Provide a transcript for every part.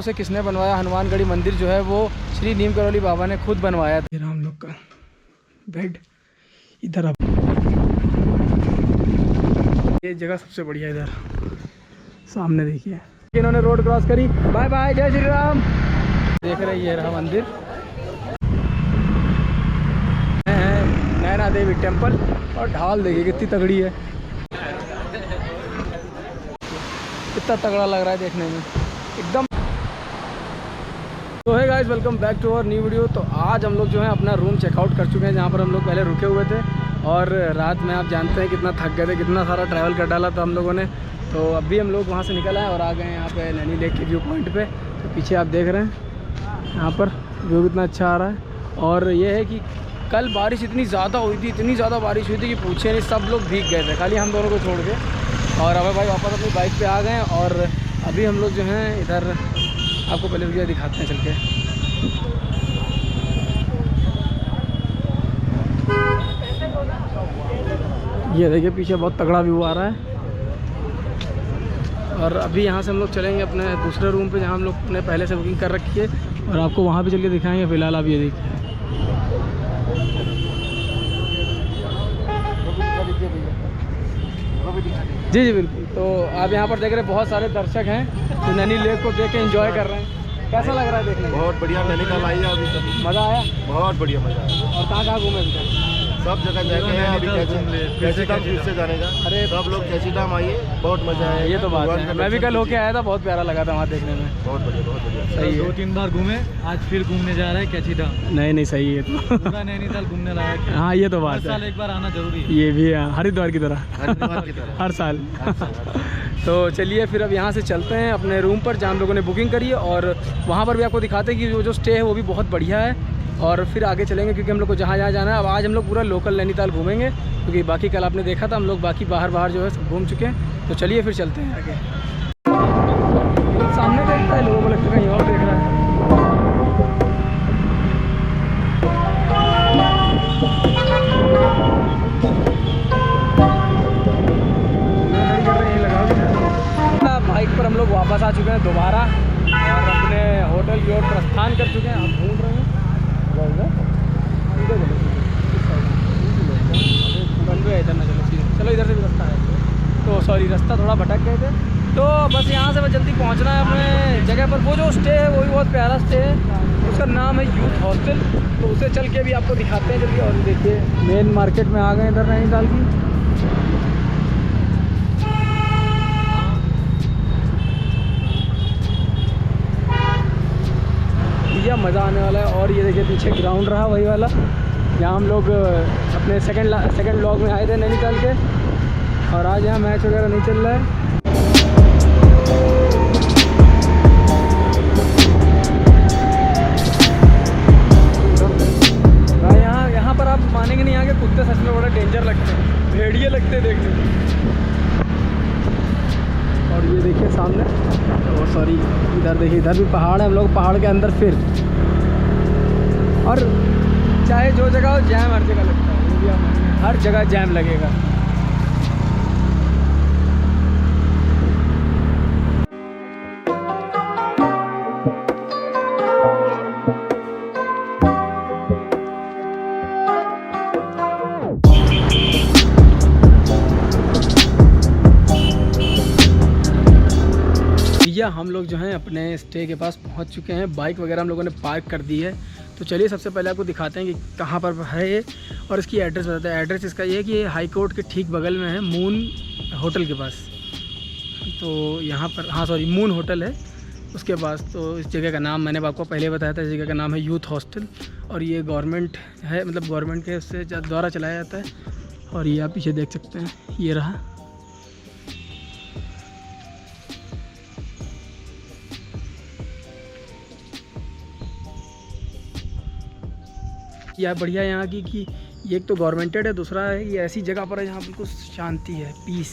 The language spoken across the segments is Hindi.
उसे किसने बनवाया? हनुमानगढ़ी मंदिर जो है वो श्री नीम करौली बाबा ने खुद बनवाया था। हम लोग का बेड इधर, अब ये जगह सबसे बढ़िया इधर सामने देखिए। इन्होंने रोड क्रॉस करी। बाय बाय, जय श्री राम। देख रहे ये रहा मंदिर, नैना देवी टेम्पल। और ढाल देखिए कितनी तगड़ी है, कितना तगड़ा लग रहा है देखने में एकदम। तो है guys, welcome back to our new video. तो आज हम लोग जो है अपना रूम चेकआउट कर चुके हैं, जहाँ पर हम लोग पहले रुके हुए थे। और रात में आप जानते हैं कितना थक गए थे, कितना सारा ट्रैवल कर डाला था हम लोगों ने। तो अभी हम लोग वहाँ से निकल आए और आ गए हैं यहाँ पे नैनी लेक के व्यू पॉइंट पे। तो पीछे आप देख रहे हैं यहाँ पर व्यू कितना अच्छा आ रहा है। और ये है कि कल बारिश इतनी ज़्यादा हुई थी, इतनी ज़्यादा बारिश हुई थी कि पूछे नहीं, सब लोग भीग गए थे, खाली हम दोनों को छोड़ के। और अबे भाई वापस अपनी बाइक पे आ गए हैं। और अभी हम लोग जो हैं इधर आपको पहले वीडियो दिखाते हैं चल के। ये देखिए पीछे बहुत तगड़ा व्यू आ रहा है। और अभी यहाँ से हम लोग चलेंगे अपने दूसरे रूम पे, जहाँ हम लोग ने पहले से बुकिंग कर रखी है। और आपको वहाँ पे चल के दिखाएंगे। फ़िलहाल आप ये देखिए, जी जी बिल्कुल। तो आप यहाँ पर देख रहे हैं बहुत सारे दर्शक हैं जो नैनी लेक को देख के एंजॉय कर रहे हैं। कैसा लग रहा है देखने में? बहुत बढ़िया, नैनीताल आई है अभी तक, मज़ा आया? बहुत बढ़िया मज़ा आया। और कहाँ घूमे अभी तक? सब जगह जाके हैं अभी। कैसे धाम फिर से जाने का। अरे सब लोग कैसी धाम आइए, बहुत मज़ा आया। ये तो बात है, मैं भी कल होके आया था, बहुत प्यारा लगा था वहाँ देखने में। बहुत बढ़िया, बहुत बढ़िया। सही है। 2-3 बार घूमे, आज फिर घूमने जा रहा है कैची धाम। नहीं सही है तो पूरा नैनीताल घूमने लायक है। हाँ ये तो बात हर साल है, एक बार आना जरूरी है। ये भी है हरिद्वार की तरह हरिद्वार की तरह हर साल। तो चलिए फिर अब यहाँ से चलते हैं अपने रूम पर, जहाँ हम लोगों ने बुकिंग करी है। और वहाँ पर भी आपको दिखाते हैं कि जो स्टे है वो भी बहुत बढ़िया है। और फिर आगे चलेंगे क्योंकि हम लोग को जहाँ जाना है। अब आज हम लोग पूरा लोकल नैनीताल घूमेंगे, क्योंकि बाकी कल आपने देखा था हम लोग बाकी बाहर जो है सब घूम चुके हैं। तो चलिए फिर चलते हैं आगे। सामने देखता है, लोगों को लगता है कहीं और देख रहा है। बाइक पर हम लोग वापस आ चुके हैं दोबारा और अपने होटल की ओर प्रस्थान कर चुके हैं। हम ढूंढ रहे हैं इधर ना, चलो इधर से भी रास्ता है। तो सॉरी, रास्ता थोड़ा भटक गए थे। तो बस यहाँ से बस जल्दी पहुँचना है अपने जगह पर। वो जो स्टे है वो भी बहुत प्यारा स्टे है, उसका नाम है यूथ हॉस्टल। तो उसे चल के भी आपको दिखाते हैं जल्दी। और देखिए मेन मार्केट में आ गए इधर नैनीताल की। मज़ा आने वाला है। और ये देखिए पीछे ग्राउंड रहा वही वाला, जहाँ हम लोग अपने सेकंड व्लॉग में आए थे नैनीताल के। और आज यहाँ मैच वगैरह नहीं चल रहा है। यहाँ पर आप मानेंगे नहीं, यहाँ के कुत्ते सच में बड़ा डेंजर लगते हैं, भेड़िए लगते हैं देखने में। और ये देखिए सामने, और सॉरी इधर देखिए, इधर भी पहाड़ है। हम लोग पहाड़ के अंदर फिर, और चाहे जो जगह हो जैम हर जगह लगता है। ये भी आप हर जगह जैम लगेगा। हम लोग जो हैं अपने स्टे के पास पहुंच चुके हैं। बाइक वगैरह हम लोगों ने पार्क कर दी है। तो चलिए सबसे पहले आपको दिखाते हैं कि कहाँ पर है ये, और इसकी एड्रेस बताते हैं। एड्रेस इसका ये है कि ये हाई कोर्ट के ठीक बगल में है, मून होटल के पास। तो यहाँ पर, हाँ सॉरी, मून होटल है उसके पास। तो इस जगह का नाम मैंने आपको पहले बताया था, इस जगह का नाम है यूथ हॉस्टल। और ये गवर्नमेंट है, मतलब गवर्नमेंट के उससे द्वारा चलाया जाता है। और ये आप पीछे देख सकते हैं, ये रहा। यह बढ़िया यहाँ की कि ये एक तो गवर्नमेंटेड है, दूसरा है ये ऐसी जगह पर है जहाँ बिल्कुल शांति है, पीस।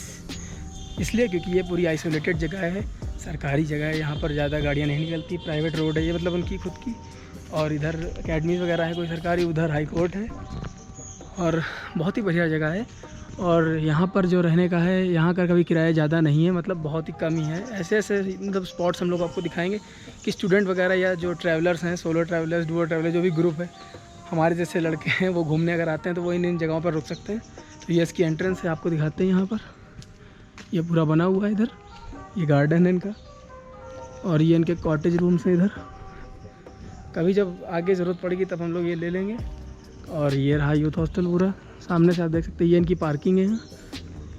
इसलिए क्योंकि ये पूरी आइसोलेटेड जगह है, सरकारी जगह है। यहाँ पर ज़्यादा गाड़ियाँ नहीं निकलती, प्राइवेट रोड है ये, मतलब उनकी खुद की। और इधर एकेडमी वगैरह है कोई सरकारी, उधर हाई कोर्ट है। और बहुत ही बढ़िया जगह है। और यहाँ पर जो रहने का है, यहाँ का कभी किराया ज़्यादा नहीं है, मतलब बहुत ही कम ही है। ऐसे ऐसे मतलब स्पॉट्स हम लोग आपको दिखाएंगे कि स्टूडेंट वगैरह या जो ट्रैवलर्स हैं, सोलो ट्रैवलर्स, डुओ ट्रैवलर, जो भी ग्रुप है हमारे जैसे लड़के हैं, वो घूमने अगर आते हैं तो वो इन जगहों पर रुक सकते हैं। तो ये इसकी एंट्रेंस है, आपको दिखाते हैं। यहाँ पर ये पूरा बना हुआ है, इधर ये गार्डन है इनका, और ये इनके कॉटेज रूम्स हैं इधर। कभी जब आगे ज़रूरत पड़ेगी तब हम लोग ये ले लेंगे। और ये रहा यूथ हॉस्टल पूरा, सामने से आप देख सकते हैं। ये इनकी पार्किंग है यहाँ,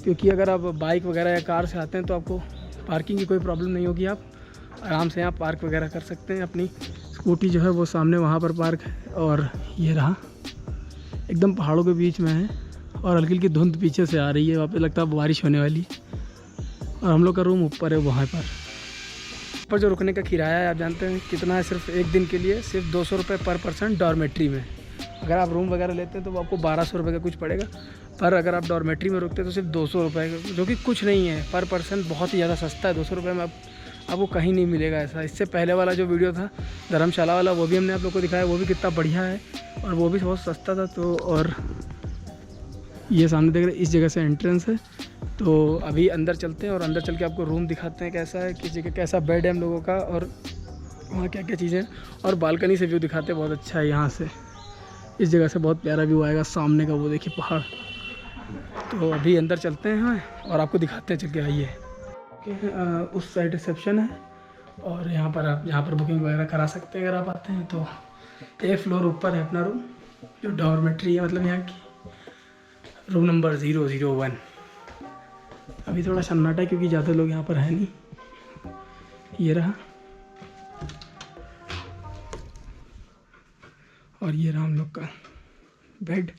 क्योंकि अगर आप बाइक वगैरह या कार से आते हैं तो आपको पार्किंग की कोई प्रॉब्लम नहीं होगी, आप आराम से यहाँ पार्क वगैरह कर सकते हैं। अपनी स्कूटी जो है वो सामने वहाँ पर पार्क है। और ये रहा, एकदम पहाड़ों के बीच में है, और हल्की हल्की धुंध पीछे से आ रही है, वहाँ पे लगता है बारिश होने वाली। और हम लोग का रूम ऊपर है, वहाँ पर जो रुकने का किराया है आप जानते हैं कितना है? सिर्फ एक दिन के लिए सिर्फ 200 रुपये पर पर्सन डॉर्मेट्री में। अगर आप रूम वगैरह लेते हैं तो वो आपको 1200 रुपये का कुछ पड़ेगा, पर अगर आप डॉर्मेट्री में रुकते हैं तो सिर्फ 200 रुपये, जो कि कुछ नहीं है पर पर्सन, बहुत ही ज़्यादा सस्ता है। 200 रुपये में आपको कहीं नहीं मिलेगा ऐसा। इससे पहले वाला जो वीडियो था धर्मशाला वाला, वो भी हमने आप लोग को दिखाया, वो भी कितना बढ़िया है और वो भी बहुत सस्ता था। तो और ये सामने देख रहे हैं, इस जगह से एंट्रेंस है। तो अभी अंदर चलते हैं और अंदर चल के आपको रूम दिखाते हैं कैसा है, किस जगह कैसा बेड है हम लोगों का, और वहाँ क्या क्या चीज़ें, और बालकनी से व्यू दिखाते हैं। बहुत अच्छा है यहाँ से, इस जगह से बहुत प्यारा व्यू आएगा सामने का, वो देखिए पहाड़। तो अभी अंदर चलते हैं हाँ, और आपको दिखाते हैं, चल के आइए। उस साइड रिसेप्शन है, और यहाँ पर आप यहाँ पर बुकिंग वगैरह करा सकते हैं अगर आप आते हैं तो। एक फ्लोर ऊपर है अपना रूम, जो डॉर्मेट्री है, मतलब यहाँ की रूम नंबर 001। अभी थोड़ा सन्नाटा है क्योंकि ज़्यादा लोग यहाँ पर हैं नहीं। ये रहा, और ये रहा हम लोग का बेड।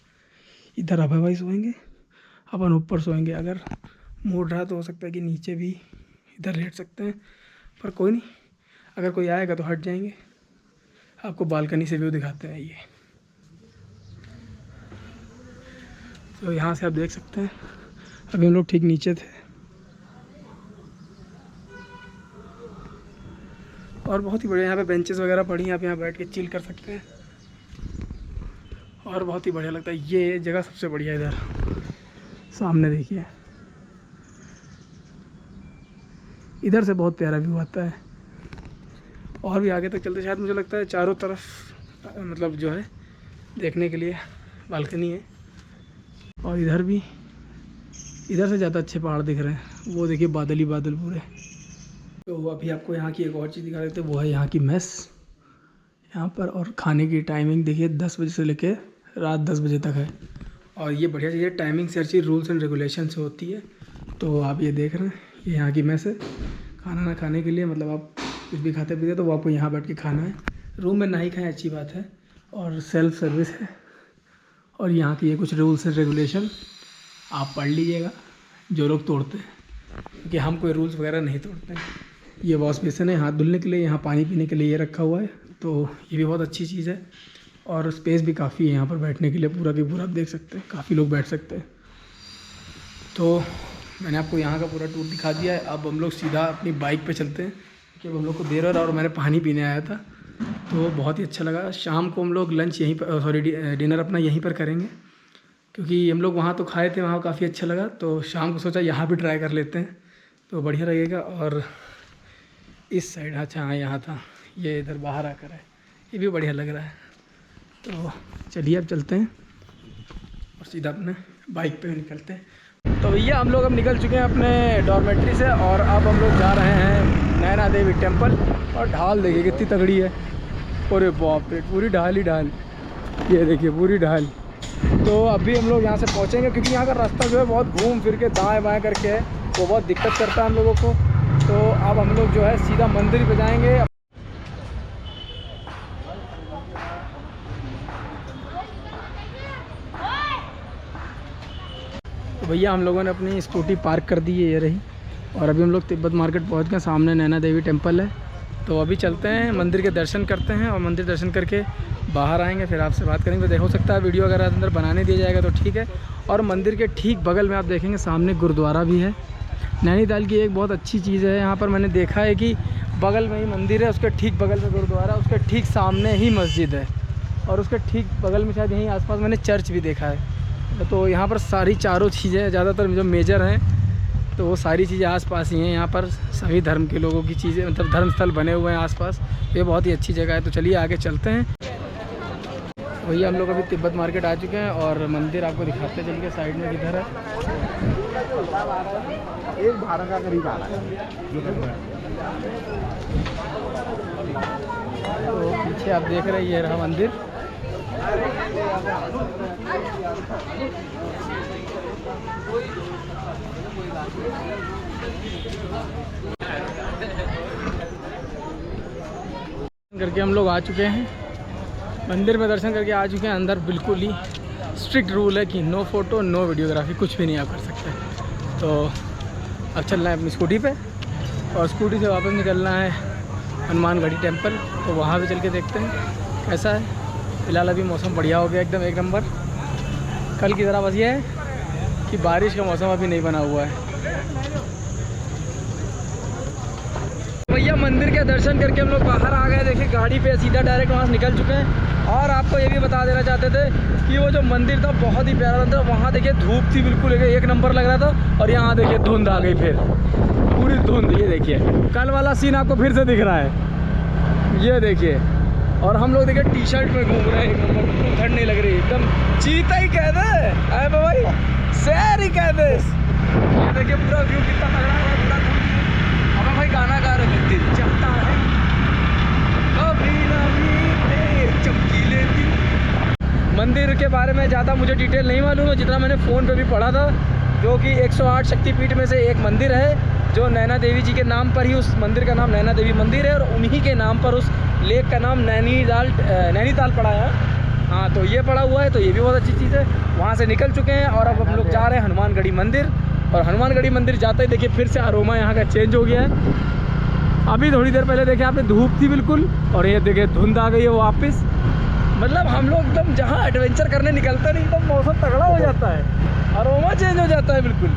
इधर अब भाई सोएंगे, अपन ऊपर सोएंगे। अगर मूड रहा तो हो सकता है कि नीचे भी इधर लेट सकते हैं, पर कोई नहीं, अगर कोई आएगा तो हट जाएंगे। आपको बालकनी से व्यू दिखाते हैं ये। तो यहाँ से आप देख सकते हैं, अभी हम लोग ठीक नीचे थे, और बहुत ही बढ़िया यहाँ पे बेंचेस वगैरह पड़ी हैं, आप यहाँ बैठ के चिल कर सकते हैं, और बहुत ही बढ़िया लगता है। ये जगह सबसे बढ़िया इधर सामने देखिए, इधर से बहुत प्यारा व्यू आता है। और भी आगे तक चलते, शायद मुझे लगता है चारों तरफ मतलब जो है देखने के लिए बालकनी है, और इधर भी, इधर से ज़्यादा अच्छे पहाड़ दिख रहे हैं। वो देखिए बादल ही बादल पूरे। तो अभी आपको यहाँ की एक और चीज़ दिखा देते हैं, वो है यहाँ की मेस यहाँ पर। और खाने की टाइमिंग देखिए 10 बजे से लेकर रात 10 बजे तक है। और ये बढ़िया चीज़ है, टाइमिंग से हर चीज़ रूल्स एंड रेगुलेशन से होती है। तो आप ये देख रहे हैं, ये यहाँ की मेस है। खाना ना खाने के लिए, मतलब आप कुछ भी खाते पीते तो वो आपको यहाँ बैठ के खाना है। रूम में ना ही खाएं, अच्छी बात है, और सेल्फ सर्विस है। और यहाँ की ये कुछ रूल्स एंड रेगुलेशन आप पढ़ लीजिएगा, जो लोग तोड़ते हैं, क्योंकि हम कोई रूल्स वगैरह नहीं तोड़ते हैं। ये वॉश बेसिन है हाथ धुलने के लिए, यहाँ पानी पीने के लिए ये रखा हुआ है, तो ये भी बहुत अच्छी चीज़ है। और स्पेस भी काफ़ी है यहाँ पर बैठने के लिए, पूरा की पूरा आप देख सकते हैं, काफ़ी लोग बैठ सकते हैं। तो मैंने आपको यहाँ का पूरा टूर दिखा दिया है। अब हम लोग सीधा अपनी बाइक पे चलते हैं, क्योंकि हम लोग को देर हो रहा, और मैंने पानी पीने आया था, तो बहुत ही अच्छा लगा। शाम को हम लोग लंच यहीं पर, सॉरी डिनर अपना यहीं पर करेंगे, क्योंकि हम लोग वहाँ तो खाए थे, वहाँ काफ़ी अच्छा लगा, तो शाम को सोचा यहाँ भी ट्राई कर लेते हैं, तो बढ़िया लगेगा। और इस साइड, अच्छा हाँ यहाँ था, ये इधर बाहर आकर है, ये भी बढ़िया लग रहा है। तो चलिए अब चलते हैं और सीधा अपने बाइक पे निकलते हैं। तो भैया हम लोग अब निकल चुके हैं अपने डॉर्मेट्री से, और अब हम लोग जा रहे हैं नैना देवी टेम्पल। और ढाल देखिए कितनी तगड़ी है, अरे बाप रे, पूरी ढाल ही ढाल, ये देखिए पूरी ढाल। तो अभी हम लोग यहाँ से पहुँचेंगे, क्योंकि यहाँ का रास्ता जो है बहुत घूम फिर के दाएँ बाएँ करके है, वो बहुत दिक्कत करता है हम लोगों को। तो अब हम लोग जो है सीधा मंदिर पे जाएंगे। तो भैया हम लोगों ने अपनी स्कूटी पार्क कर दी है, ये रही, और अभी हम लोग तिब्बत मार्केट पहुंच गए। सामने नैना देवी टेम्पल है, तो अभी चलते हैं मंदिर के दर्शन करते हैं, और मंदिर दर्शन करके बाहर आएंगे, फिर आपसे बात करेंगे। तो हो सकता है वीडियो अगर अंदर बनाने दिया जाएगा तो ठीक है। और मंदिर के ठीक बगल में आप देखेंगे सामने गुरुद्वारा भी है। नैनीताल की एक बहुत अच्छी चीज़ है, यहाँ पर मैंने देखा है कि बगल में ही मंदिर है, उसके ठीक बगल में गुरुद्वारा, उसके ठीक सामने ही मस्जिद है, और उसके ठीक बगल में शायद यहीं आसपास मैंने चर्च भी देखा है। तो यहाँ पर सारी चारों चीज़ें ज़्यादातर जो मेजर हैं तो वो सारी चीज़ें आसपास ही हैं। यहाँ पर सभी धर्म के लोगों की चीज़ें मतलब धर्म स्थल बने हुए हैं आसपास। ये बहुत ही अच्छी जगह है। तो चलिए आगे चलते हैं। भैया हम लोग अभी तिब्बत मार्केट आ चुके हैं और मंदिर आपको दिखाते हैं। चलिए साइड में किधर है, एक भारत का करीब आ रहा है तो पीछे आप देख रहे हैं ये रहा मंदिर। करके हम लोग आ चुके हैं मंदिर में, दर्शन करके आ चुके हैं। अंदर बिल्कुल ही स्ट्रिक्ट रूल है कि नो फोटो नो वीडियोग्राफी, कुछ भी नहीं आप कर सकते। तो अब चलना है अपनी स्कूटी पे और स्कूटी से वापस निकलना है हनुमानगढ़ी टेम्पल। तो वहाँ भी चल के देखते हैं कैसा है। फ़िलहाल अभी मौसम बढ़िया हो गया एकदम एक नंबर। कल की तरह बस ये है कि बारिश का मौसम अभी नहीं बना हुआ है। भैया मंदिर के दर्शन करके हम लोग बाहर आ गए। देखिए गाड़ी पे सीधा डायरेक्ट वहाँ से निकल चुके हैं। और आपको ये भी बता देना चाहते थे कि वो जो मंदिर था बहुत ही प्यारा था। वहाँ देखिए धूप थी बिल्कुल एक नंबर लग रहा था। और यहाँ देखिए धुंध आ गई, फिर पूरी धुंध। ये देखिए कल वाला सीन आपको फिर से दिख रहा है, ये देखिए। और हम लोग देखिए टी शर्ट में घूम रहे हैं, एक नंबर, ठंड नहीं लग रही एकदम। चीता ही कह दे अरे भाई, शेर ही कह दे। ये देखिए पूरा व्यू कितना तगड़ा है, पूरा अब भाई गाना गा रहे हैं, दिल चाहता है कभी ना भी चमकीले दिन। मंदिर के बारे में ज़्यादा मुझे डिटेल नहीं मालूम है, जितना मैंने फ़ोन पे भी पढ़ा था, जो कि 108 शक्तिपीठ में से एक मंदिर है जो नैना देवी जी के नाम पर ही उस मंदिर का नाम नैना देवी मंदिर है। और उन्हीं के नाम पर उस लेक का नाम नैनीताल पड़ा है। हाँ तो ये पड़ा हुआ है, तो ये भी बहुत अच्छी चीज़ है। वहाँ से निकल चुके हैं और अब हम लोग जा रहे हैं हनुमानगढ़ी मंदिर। और हनुमानगढ़ी मंदिर जाते ही देखिए फिर से अरोमा यहाँ का चेंज हो गया है। अभी थोड़ी देर पहले देखिए आपने धूप थी बिल्कुल, और ये देखिए धुंध आ गई है वापस। मतलब हम लोग एकदम जहाँ एडवेंचर करने निकलते नहीं एकदम मौसम तगड़ा हो जाता है, अरोमा चेंज हो जाता है बिल्कुल।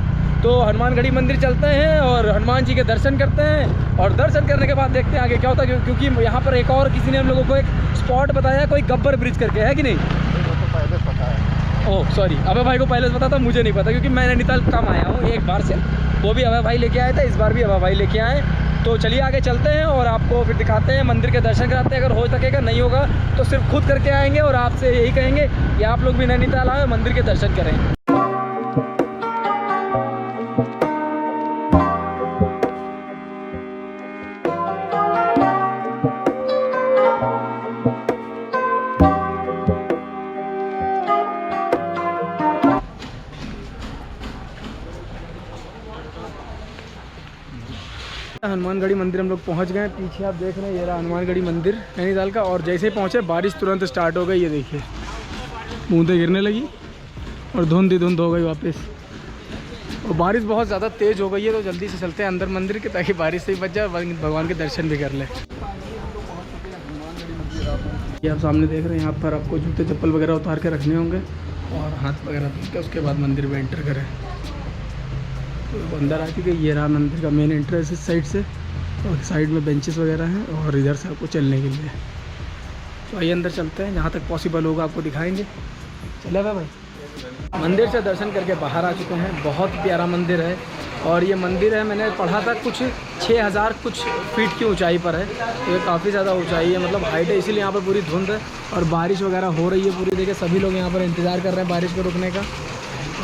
तो हनुमानगढ़ी मंदिर चलते हैं और हनुमान जी के दर्शन करते हैं। और दर्शन करने के बाद देखते हैं आगे क्या होता है, क्योंकि यहाँ पर एक और किसी ने हम लोगों को एक स्पॉट बताया, कोई गब्बर ब्रिज करके है कि नहीं? तो पहले पता है। ओह सॉरी, अभय भाई को पहले से पता था, मुझे नहीं पता, क्योंकि मैं नैनीताल कम आया हूँ एक बार से। वो भी अभय भाई लेके आए थे, इस बार भी अभय भाई लेके आए। तो चलिए आगे चलते हैं और आपको फिर दिखाते हैं, मंदिर के दर्शन कराते हैं। अगर हो सकेगा, नहीं होगा तो सिर्फ खुद करके आएंगे और आपसे यही कहेंगे कि आप लोग भी नैनीताल आए, मंदिर के दर्शन करें। हनुमानगढ़ी मंदिर हम लोग पहुंच गए। पीछे आप देख रहे हैं ये रहा हनुमानगढ़ी मंदिर नैनीताल का। और जैसे ही पहुंचे बारिश तुरंत स्टार्ट हो गई, ये देखिए बूंदें गिरने लगी और धुंध ही धुंध हो गई वापस। और बारिश बहुत ज़्यादा तेज़ हो गई है, तो जल्दी से चलते हैं अंदर मंदिर के, ताकि बारिश से ही बच जाए, भगवान के दर्शन भी कर ले। ये आप सामने देख रहे हैं, यहाँ पर आपको जूते चप्पल वगैरह उतार के रखने होंगे और हाथ वगैरह धो के उसके बाद मंदिर में एंटर करें। तो अंदर आ चुके, ये रहा मंदिर का मेन एंट्रेंस इस साइड से, और साइड में बेंचेस वगैरह हैं और इधर से आपको चलने के लिए। तो आइए अंदर चलते हैं, जहाँ तक पॉसिबल होगा आपको दिखाएंगे। चले भाई। मंदिर से दर्शन करके बाहर आ चुके हैं। बहुत प्यारा मंदिर है। और ये मंदिर है, मैंने पढ़ा था कुछ 6000 कुछ फीट की ऊंचाई पर है। तो ये काफ़ी ज़्यादा ऊंचाई है, मतलब हाइट है, इसीलिए यहाँ पर पूरी धुंध है और बारिश वगैरह हो रही है पूरी। देखिए सभी लोग यहाँ पर इंतज़ार कर रहे हैं बारिश को रुकने का।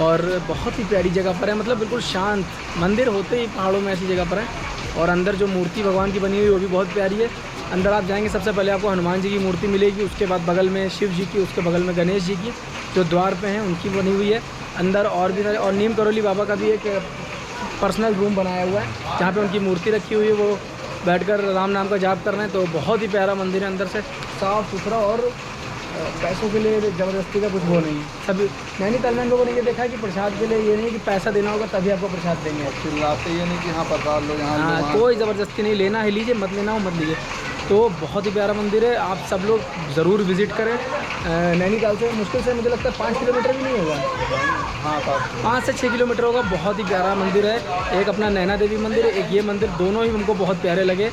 और बहुत ही प्यारी जगह पर है, मतलब बिल्कुल शांत मंदिर होते ही पहाड़ों में ऐसी जगह पर है। और अंदर जो मूर्ति भगवान की बनी हुई वो भी बहुत प्यारी है। अंदर आप जाएंगे सबसे पहले आपको हनुमान जी की मूर्ति मिलेगी, उसके बाद बगल में शिव जी की, उसके बगल में गणेश जी की जो द्वार पे हैं उनकी बनी हुई है। अंदर और भी सारे, और नीम करोली बाबा का भी एक पर्सनल रूम बनाया हुआ है जहाँ पे उनकी मूर्ति रखी हुई है, वो बैठकर राम नाम का जाप कर रहे हैं। तो बहुत ही प्यारा मंदिर है, अंदर से साफ़ सुथरा, और पैसों के लिए ज़बरदस्ती का कुछ वो नहीं है। सभी नैनीताल में लोगों ने ये देखा है कि प्रसाद के लिए ये नहीं कि पैसा देना होगा तभी आपको प्रसाद देंगे। चिल्लाते ये नहीं कि हाँ प्रसाद लो, यहाँ हाँ, कोई ज़बरदस्ती नहीं, लेना है लीजिए, मत लेना हो मत लीजिए। तो बहुत ही प्यारा मंदिर है, आप सब लोग ज़रूर विज़िट करें। नैनीताल से मुश्किल से मुझे लगता है 5 किलोमीटर भी नहीं होगा, हाँ 5 से 6 किलोमीटर होगा। बहुत ही प्यारा मंदिर है। एक अपना नैना देवी मंदिर है, एक ये मंदिर, दोनों ही हमको बहुत प्यारे लगे।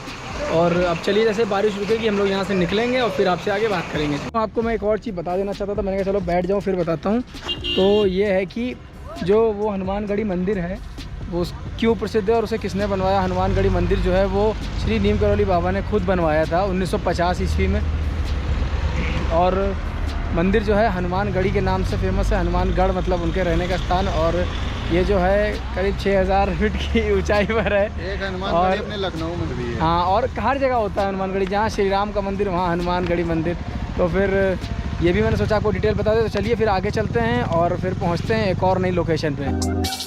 और अब चलिए, जैसे बारिश रुकेगी हम लोग यहाँ से निकलेंगे और फिर आपसे आगे बात करेंगे। तो आपको मैं एक और चीज़ बता देना चाहता था, मैंने कहा चलो बैठ जाऊँ फिर बताता हूँ। तो ये है कि जो वो हनुमानगढ़ी मंदिर है वो क्यों प्रसिद्ध है और उसे किसने बनवाया। हनुमानगढ़ी मंदिर जो है वो श्री नीम करौली बाबा ने खुद बनवाया था 1950 ईस्वी में। और मंदिर जो है हनुमानगढ़ी के नाम से फेमस है। हनुमानगढ़ मतलब उनके रहने का स्थान। और ये जो है करीब 6000 फीट की ऊंचाई पर है। एक हनुमानगढ़ी अपने लखनऊ में भी है। हाँ, और हर जगह होता है हनुमानगढ़ी, जहाँ श्री राम का मंदिर वहाँ हनुमानगढ़ी मंदिर। तो फिर ये भी मैंने सोचा आपको डिटेल बता दें। तो चलिए फिर आगे चलते हैं और फिर पहुँचते हैं एक और नई लोकेशन पे।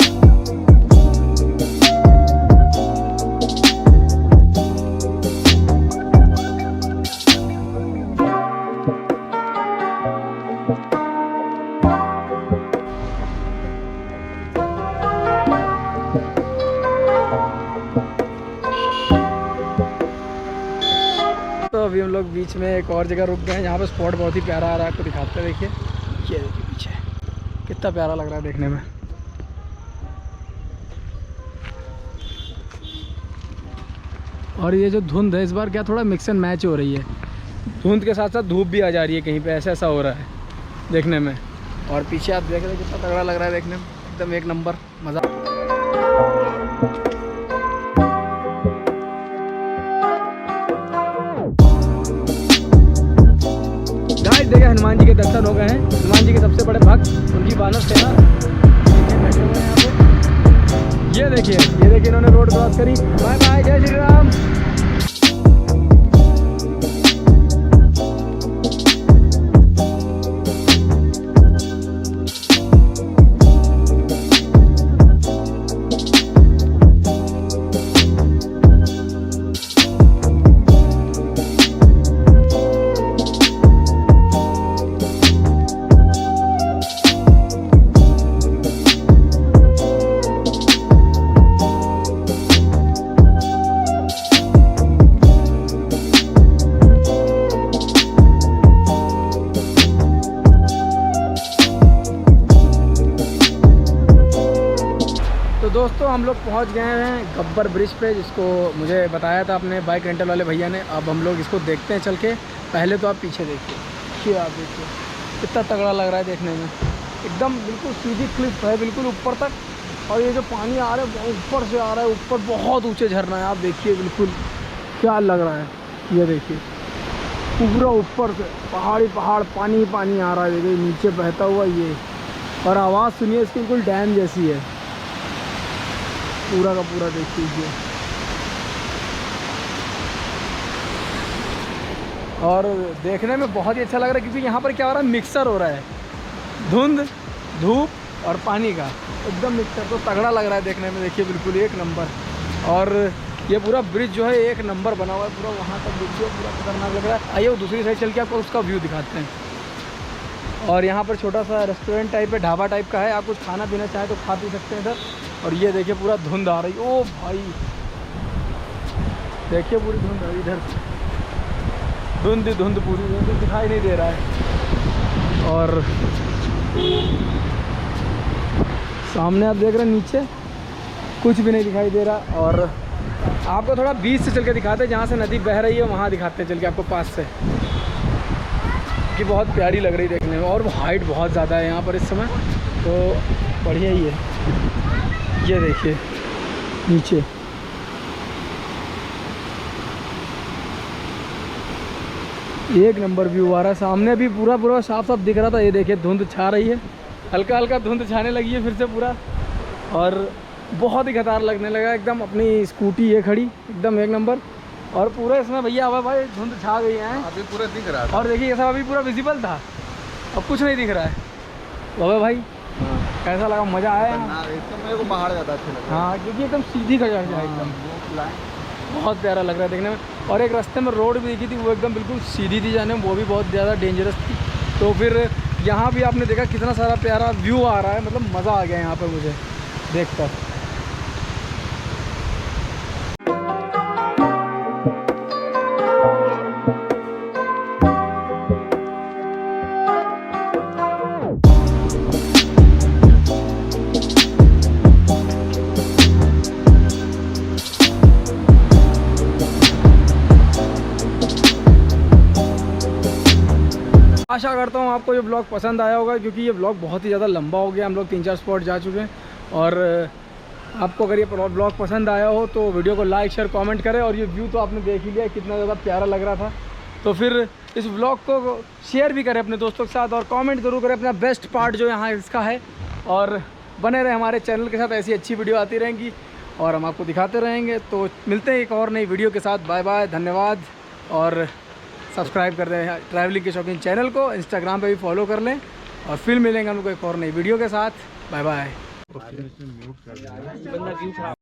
तो अभी हम लोग बीच में एक और जगह रुक गए हैं जहाँ पे स्पॉट बहुत ही प्यारा आ रहा है, आपको दिखाते हैं। देखिए, ये देखिए पीछे कितना प्यारा लग रहा है देखने में। और ये जो धुंध है इस बार क्या थोड़ा मिक्स एंड मैच हो रही है, धुंध के साथ साथ धूप भी आ जा रही है कहीं पे, ऐसा हो रहा है देखने में। और पीछे आप देख रहे हैं कितना तगड़ा लग रहा है देखने में, एकदम एक नंबर मज़ा। देखिए हनुमान जी के दर्शन हो गए हैं। हनुमान जी के सबसे बड़े भक्त, उनकी वानर सेना बैठे हुए हैं यहाँ पे। ये देखिए इन्होंने रोड क्रॉस करी। बाय बाय, जय श्री राम। दोस्तों हम लोग पहुंच गए हैं गब्बर ब्रिज पे, जिसको मुझे बताया था अपने बाइक रेंटल वाले भैया ने। अब हम लोग इसको देखते हैं चल के। पहले तो आप पीछे देखिए, आप देखिए कितना तगड़ा लग रहा है देखने में। एकदम बिल्कुल सीधी क्लिफ है, बिल्कुल ऊपर तक। और ये जो पानी आ रहा है ऊपर से आ रहा है, ऊपर बहुत ऊँचे झरना है। आप देखिए बिल्कुल क्या लग रहा है, ये देखिए पूरा ऊपर से पहाड़ पानी पानी आ रहा है। देखिए नीचे बहता हुआ ये, और आवाज़ सुनिए इसकी, बिल्कुल डैम जैसी है पूरा का पूरा। देख लीजिए, और देखने में बहुत ही अच्छा लग रहा है क्योंकि यहाँ पर क्या हो रहा है, मिक्सर हो रहा है, धुंध, धूप और पानी का एकदम मिक्सर। तो तगड़ा लग रहा है देखने में, देखिए बिल्कुल एक नंबर। और ये पूरा ब्रिज जो है एक नंबर बना हुआ है पूरा, वहाँ तक देखिए पूरा खतरनाक लग रहा है। आइए वो दूसरी साइड चल के आपको उसका व्यू दिखाते हैं। और यहाँ पर छोटा सा रेस्टोरेंट टाइप है, ढाबा टाइप का है, आप कुछ खाना पीना चाहें तो खा पी सकते हैं इधर। और ये देखिए पूरा धुंध आ रही, ओ भाई देखिए पूरी धुंध आ रही इधर, धुंध पूरी धुंध दिखाई नहीं दे रहा है। और सामने आप देख रहे हैं नीचे कुछ भी नहीं दिखाई दे रहा। और आपको थोड़ा बीच से चल के दिखाते हैं, जहाँ से नदी बह रही है वहाँ दिखाते हैं चल के आपको पास से, कि बहुत प्यारी लग रही देखने में। और वो हाइट बहुत ज़्यादा है यहाँ पर इस समय, तो बढ़िया ही है। ये देखिए नीचे एक नंबर व्यू आ रहा है। सामने भी पूरा साफ दिख रहा था, ये देखिए धुंध छा रही है, हल्का हल्का धुंध छाने लगी है फिर से पूरा। और बहुत ही खतरनाक लगने लगा एकदम। अपनी स्कूटी है खड़ी एकदम एक नंबर। और पूरा इसमें भैया हवा भाई धुंध छा गई है, अभी पूरा दिख रहा है। और देखिए ये सब अभी पूरा विजिबल था, अब कुछ नहीं दिख रहा है। बाबा भाई कैसा लगा, मज़ा आया? एकदम मेरे को पहाड़ ज़्यादा अच्छे लगे। हाँ, क्योंकि एकदम सीधी खड़ा है एकदम, बहुत प्यारा लग रहा है देखने में। और एक रास्ते में रोड भी दिखी थी, वो एकदम बिल्कुल सीधी थी जाने में, वो भी बहुत ज़्यादा डेंजरस थी। तो फिर यहाँ भी आपने देखा कितना सारा प्यारा व्यू आ रहा है, मतलब मज़ा आ गया यहाँ पर मुझे देखकर। आशा करता हूँ आपको ये ब्लॉग पसंद आया होगा, क्योंकि ये ब्लॉग बहुत ही ज़्यादा लंबा हो गया। हम लोग 3-4 स्पॉट जा चुके हैं। और आपको अगर ये ब्लॉग पसंद आया हो तो वीडियो को लाइक शेयर कमेंट करें। और ये व्यू तो आपने देख ही लिया कितना ज़्यादा प्यारा लग रहा था, तो फिर इस ब्लॉग को शेयर भी करें अपने दोस्तों के साथ और कमेंट ज़रूर करें अपना बेस्ट पार्ट जो यहाँ इसका है। और बने रहे हमारे चैनल के साथ, ऐसी अच्छी वीडियो आती रहेंगी और हम आपको दिखाते रहेंगे। तो मिलते हैं एक और नई वीडियो के साथ। बाय बाय, धन्यवाद। और सब्सक्राइब कर दें ट्रैवलिंग के शौकीन चैनल को, इंस्टाग्राम पे भी फॉलो कर लें। और फिर मिलेंगे हम लोग एक और नई वीडियो के साथ। Bye bye.